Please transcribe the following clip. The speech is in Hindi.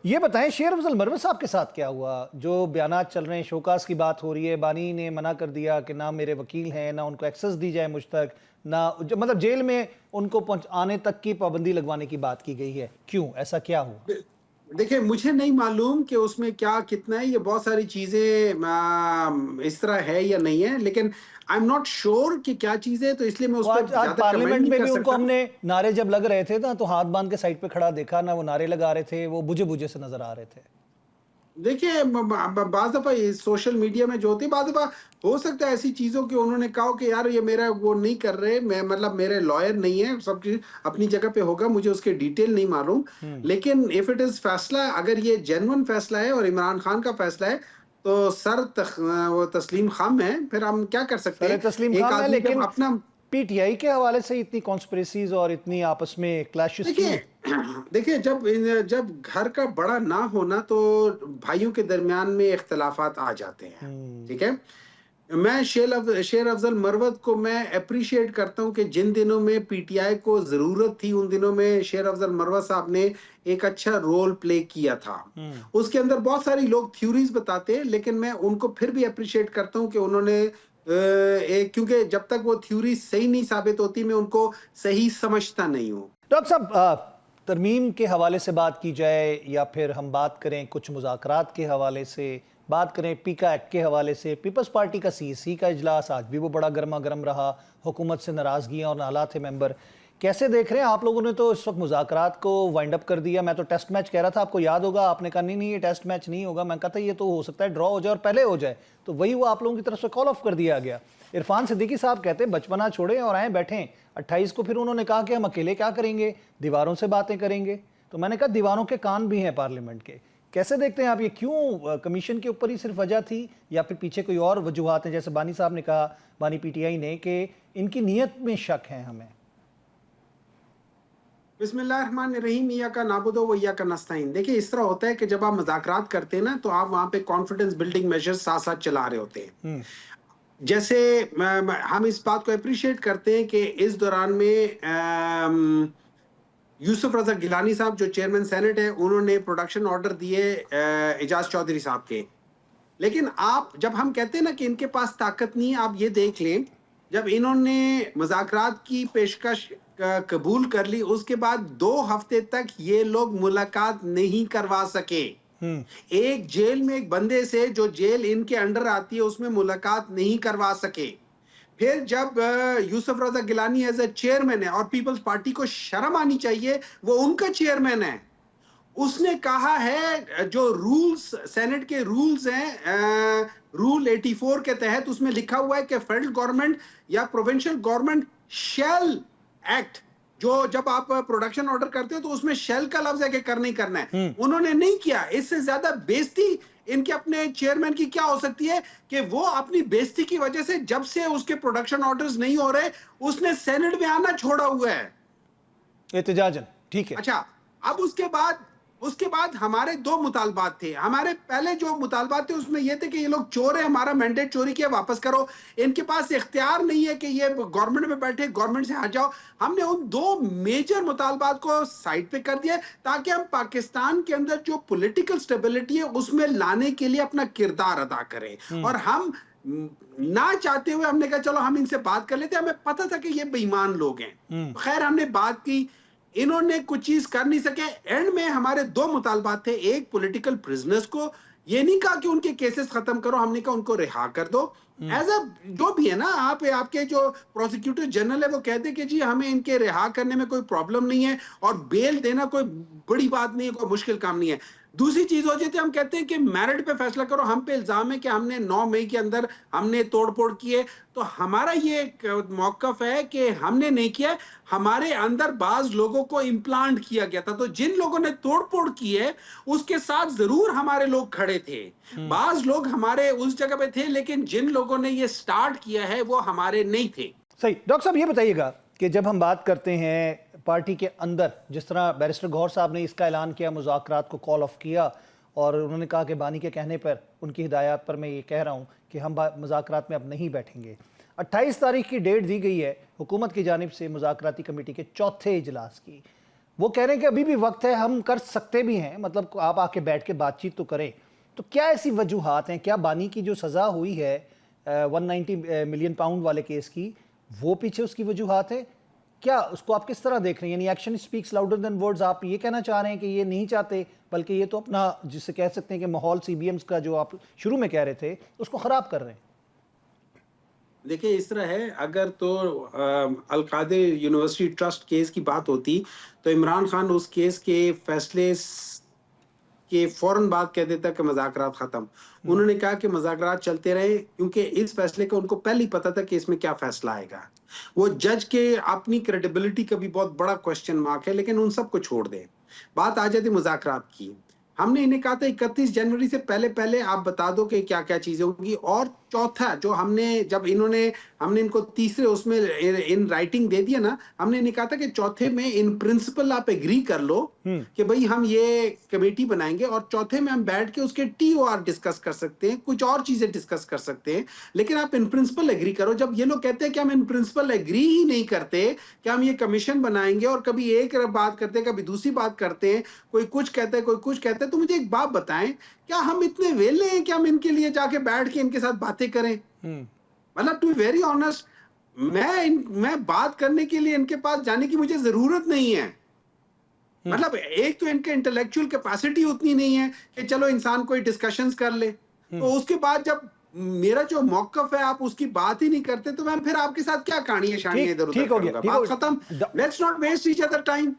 ये बताएं शेर अफजल मरवत साहब के साथ क्या हुआ? जो बयानात चल रहे हैं, शोकास की बात हो रही है, बानी ने मना कर दिया कि ना मेरे वकील हैं, ना उनको एक्सेस दी जाए मुझ तक, ना मतलब जेल में उनको आने तक की पाबंदी लगवाने की बात की गई है। क्यों, ऐसा क्या हुआ? देखिए, मुझे नहीं मालूम कि उसमें क्या कितना है, ये बहुत सारी चीजें इस तरह है या नहीं है, लेकिन आई एम नॉट श्योर कि क्या चीज है, तो इसलिए मैं वो उस पर आज ज्यादा कमेंट पार्लियामेंट नहीं में कर भी उनको सकता। हमने नारे जब लग रहे थे ना तो हाथ बांध के साइड पे खड़ा देखा, ना वो नारे लगा रहे थे, वो बुझे बुझे से नजर आ रहे थे। देखिए, बाज दफा सोशल मीडिया में जो होती है, बाज दफा हो सकता है ऐसी चीजों की उन्होंने कहा कि यार ये मेरा वो नहीं कर रहे, मैं मतलब मेरे लॉयर नहीं है, सब चीज अपनी जगह पे होगा, मुझे उसके डिटेल नहीं मालूम। लेकिन इफ इट इज फैसला, अगर ये जेन्युइन फैसला है और इमरान खान का फैसला है, तो वो तस्लीम खान है, फिर हम क्या कर सकते सर हैं? तस्लीम एक खान है, आदमी जब लेकिन अपना पीटीआई के हवाले से इतनी कॉन्स्पिरेसीज और इतनी आपस में क्लैशेस क्यों? देखिए देखिए, जब जब घर का बड़ा ना होना, तो भाइयों के दरमियान में इख्तलाफात आ जाते हैं। ठीक है। मैं शेर अफजल मरवत को मैं अप्रिशिएट करता हूं कि जिन दिनों में पीटीआई को जरूरत थी, उन दिनों में शेर अफजल मरवत साहब ने एक अच्छा रोल प्ले किया था। उसके अंदर बहुत सारी लोग थ्योरीज बताते हैं, लेकिन मैं उनको फिर भी अप्रिशिएट करता हूं कि उन्होंने क्योंकि जब तक वो थ्योरी सही नहीं साबित होती, मैं उनको सही समझता नहीं हूं। डॉक्टर साहब, तरमीम के हवाले से बात की जाए या फिर हम बात करें कुछ मुज़ाकरात के हवाले से, बात करें पीका एक्ट के हवाले से, पीपल्स पार्टी का सीएसी का इजलास आज भी वो बड़ा गर्मा गर्म रहा, हुकूमत से नाराज़गियाँ और नाला थे मेंबर। कैसे देख रहे हैं आप? लोगों ने तो इस वक्त मुज़ाकरात को वाइंड अप कर दिया। मैं तो टेस्ट मैच कह रहा था, आपको याद होगा, आपने कहा नहीं नहीं ये टेस्ट मैच नहीं होगा। मैं कहता ये तो हो सकता है ड्रॉ हो जाए और पहले हो जाए, तो वही वो आप लोगों की तरफ से कॉल ऑफ कर दिया गया। इरफान सिद्दीकी साहब कहते बचपना छोड़े और आए बैठें। 28 को फिर उन्होंने कहा कि हम अकेले क्या करेंगे, दीवारों से बातें करेंगे। तो मैंने कहा दीवारों के कान भी हैं पार्लियामेंट के। कैसे देखते हैं आप ये? क्यों कमीशन के ऊपर ही सिर्फ वजह थी या फिर पीछे कोई और वजूहात हैं? जैसे बानी साहब ने कहा, बानी पीटीआई ने, कि इनकी नीयत में शक है हमें। बिस्मिल्लाहिर्रहमानिर्रहीम, इय्या का नाबुदु व इय्या का नस्तईन। देखिए, इस तरह होता है कि जब आप मुज़ाकरात करते हैं ना, तो आप वहां पे कॉन्फिडेंस बिल्डिंग मेजर्स साथ साथ चला रहे होते हैं। जैसे हम इस बात को अप्रिशिएट करते हैं कि इस दौरान में यूसुफ रजा गिलानी साहब जो चेयरमैन सेनेट है, उन्होंने प्रोडक्शन ऑर्डर दिए एजाज चौधरी साहब के। लेकिन आप जब हम कहते हैं ना कि इनके पास ताकत नहीं है, आप ये देख लें, जब इन्होंने मुज़ाकरात की पेशकश कबूल कर ली, उसके बाद 2 हफ्ते तक ये लोग मुलाकात नहीं करवा सके। एक जेल में एक बंदे से जो जेल इनके अंडर आती है, उसमें मुलाकात नहीं करवा सके। फिर जब यूसुफ रजा गिलानी एज ए चेयरमैन है, और पीपल्स पार्टी को शर्म आनी चाहिए, वो उनका चेयरमैन है, उसने कहा है जो रूल्स सेनेट के रूल्स हैं, रूल 84 के तहत उसमें लिखा हुआ है कि फेडरल गवर्नमेंट या प्रोविंशियल गवर्नमेंट शेल एक्ट, जो जब आप प्रोडक्शन ऑर्डर करते हो तो उसमें शेल का लफ्ज है कि करना ही करना है। उन्होंने नहीं किया। इससे ज्यादा बेइज्जती इनके अपने चेयरमैन की क्या हो सकती है कि वो अपनी बेइज्जती की वजह से, जब से उसके प्रोडक्शन ऑर्डर्स नहीं हो रहे, उसने सेनेट में आना छोड़ा हुआ है एहतजाजन। ठीक है। अच्छा, अब उसके बाद हमारे 2 मुतालबात थे। हमारे पहले जो मुतालबात थे उसमें ये थे कि ये लोग चोर है, हमारा मैंडेट चोरी किया, वापस करो। इनके पास इख्तियार नहीं है कि ये गवर्नमेंट में बैठे, गवर्नमेंट से हट जाओ। हमने उन 2 मेजर मुतालबात को साइड पे कर दिया ताकि हम पाकिस्तान के अंदर जो पॉलिटिकल स्टेबिलिटी है उसमें लाने के लिए अपना किरदार अदा करें। और हम ना चाहते हुए हमने कहा चलो हम इनसे बात कर लेते हैं। हमें पता था कि ये बेईमान लोग हैं। खैर, हमने बात की, इन्होंने कुछ चीज कर नहीं सके। एंड में हमारे 2 मुतालबात थे। एक, पॉलिटिकल प्रिजनर्स को, ये नहीं कहा कि उनके केसेस खत्म करो, हमने कहा उनको रिहा कर दो। एज अ जो भी है ना, आपके जो प्रोसिक्यूटर जनरल है वो कहते कि जी हमें इनके रिहा करने में कोई प्रॉब्लम नहीं है और बेल देना कोई बड़ी बात नहीं है, कोई मुश्किल काम नहीं है। दूसरी चीज हो जाती है, हम कहते हैं कि मेरिट पे फैसला करो। हम पे इल्जाम है कि हमने 9 मई के अंदर हमने तोड़फोड़ किए, तो हमारा ये मौकफ है कि हमने नहीं किया। हमारे अंदर बाज लोगों को इम्प्लांट किया गया था। तो जिन लोगों ने तोड़फोड़ की है उसके साथ जरूर हमारे लोग खड़े थे। बाज लोग हमारे उस जगह पे थे, लेकिन जिन लोगों ने ये स्टार्ट किया है वो हमारे नहीं थे। सही। डॉक्टर साहब ये बताइएगा कि जब हम बात करते हैं पार्टी के अंदर, जिस तरह बैरिस्टर गौहर साहब ने इसका ऐलान किया, मुज़ाकरात को कॉल ऑफ किया और उन्होंने कहा कि बानी के कहने पर, उनकी हिदायत पर मैं ये कह रहा हूँ कि हम मुज़ाकरात में अब नहीं बैठेंगे। 28 तारीख की डेट दी गई है हुकूमत की जानिब से मुज़ाकराती कमेटी के चौथे इजलास की। वो कह रहे हैं कि अभी भी वक्त है, हम कर सकते भी हैं, मतलब आप आके बैठ के बातचीत तो करें। तो क्या ऐसी वजूहात हैं, क्या बानी की जो सज़ा हुई है 190 मिलियन पाउंड वाले केस की, वो पीछे उसकी वजूहात है? क्या उसको आप किस तरह देख रहे हैं? यानी action speaks louder than words, आप ये कहना चाह रहे हैं कि ये नहीं चाहते, बल्कि ये तो अपना जिसे कह सकते हैं कि माहौल सीबीएम्स का जो आप शुरू में कह रहे थे उसको ख़राब कर रहे हैं? देखिए इस तरह है, अगर तो अल-कादिर यूनिवर्सिटी ट्रस्ट केस की बात होती तो इमरान खान उस केस के फैसले के फौरन बाद कह देता कि मुज़ाकरात खत्म। उन्होंने कहा कि मुज़ाकरात चलते रहे, क्योंकि इस फैसले का उनको पहले ही पता था कि इसमें क्या फैसला आएगा। वो जज के अपनी क्रेडिबिलिटी का भी बहुत बड़ा क्वेश्चन मार्क है, लेकिन उन सबको छोड़ दें। बात आ जाती मुज़ाकरात की। हमने इन्हें कहा था 31 जनवरी से पहले-पहले आप बता दो कि क्या-क्या चीज़ें होंगी, और चौथा जो हमने इनको तीसरे उसमें इन राइटिंग दे दिया ना, हमने इन्हें कहा था कि चौथे में इन प्रिंसिपल आप एग्री कर लो कि भई हम ये कमेटी बनाएँगे, और चौथे में हम बैठ के उसके टीओआर डिस्कस कर सकते हैं, कुछ और चीज़ें डिस्कस कर सकते हैं, लेकिन आप इन प्रिंसिपल एग्री करो। जब ये लोग कहते हैं कि हम इन प्रिंसिपल एग्री ही नहीं करते, कि हम ये कमीशन बनाएँगे, और कभी एक बात करते हैं, कभी दूसरी बात करते हैं, कोई कुछ कहता है, कोई कुछ कहता है, तो मुझे एक बात बताएं, क्या हम इतने वेले हैं कि हम इनके लिए जाके बैठ के इनके साथ बातें करें? मतलब टू बी वेरी ऑनेस्ट, मैं बात करने के लिए इनके पास जाने की मुझे जरूरत नहीं है। मतलब एक तो इनके इंटेलेक्चुअल कैपेसिटी उतनी नहीं है कि चलो इंसान कोई डिस्कशंस कर ले, तो उसके बाद जब मेरा जो मौकफ है आप उसकी बात ही नहीं करते, तो मैं फिर आपके साथ क्या कहानियां शानियां इधर उधर ठीक हो गया, करूंगा? ठीक हो बात खत्म। Let's not waste each other time.